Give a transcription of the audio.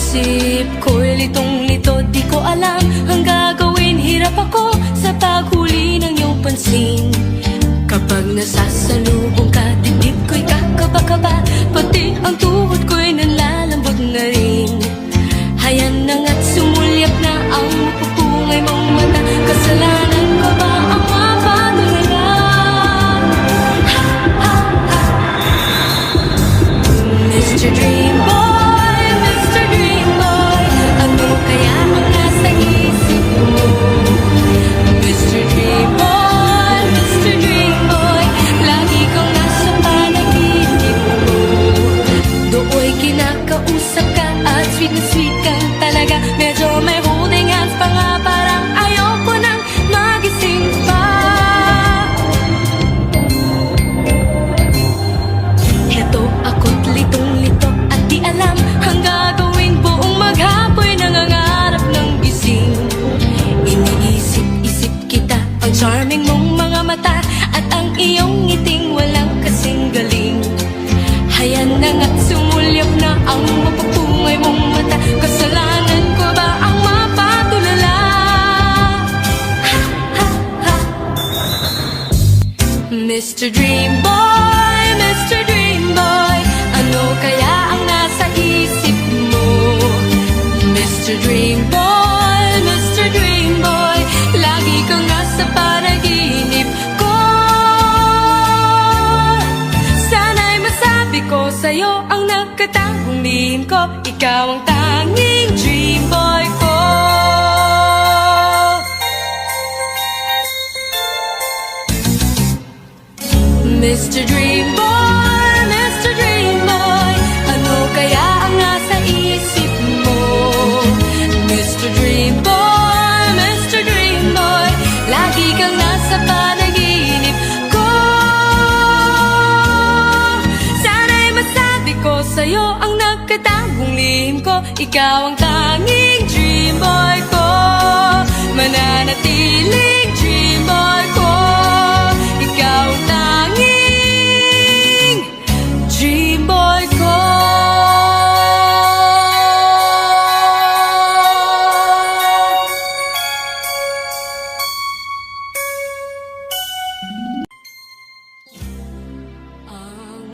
Isip ko'y litong-lito, di ko alam ang gagawin. Hirap ako sa paghuli ng iyong pansin. Kapag nasasalubong ka, dibdib ko'y kakaba-kaba, pati ang tuhod ko'y nanlalambot na rin. Hayan na nga't sumulyap na ang mapupungay mong mata. Kasalanan ko ba ang mapatulala? Mr. Dream Boy, Mr. Dream Boy, ano kaya ang nasa isip mo? Mr. Dream Boy, Mr. Dream Boy, lagi kang nasa panaginip mo. Dooy kinakausap ka at sweet na sweet kang talaga. Medyo may holding hands pa nga, parang ayoko nang magising pa. Heto ako't litong-lito at di alam ang gagawin. Buong maghapoy nangangarap ng gising. Iniisip-isip kita, ang charming mong mga mata at ang iyong ngiting walang kasing galing. Hayan na nga't sumulyap na ang mapupungay mong mata. Kasalanan ko ba ang mapatulala? Mr. Dream Boy, Mr. Dream Boy, ano kaya ang nasa isip mo? Mr. Dream Boy, Mr. Dream Boy, lagi kang nasa panaginip ko. Sana'y masabi ko sa'yo ang nagkatagong lihim ko. Ikaw ang tanging dream boy ko. Mr. Dream Boy, Mr. Dream Boy, ano kaya ang nasa isip mo? Mr. Dream Boy, Mr. Dream Boy, lagi kang nasa panaginip ko. Sana'y masabi ko sa'yo ang nagkatagong lihim ko. Ikaw ang tanging dream boy ko, mananatiling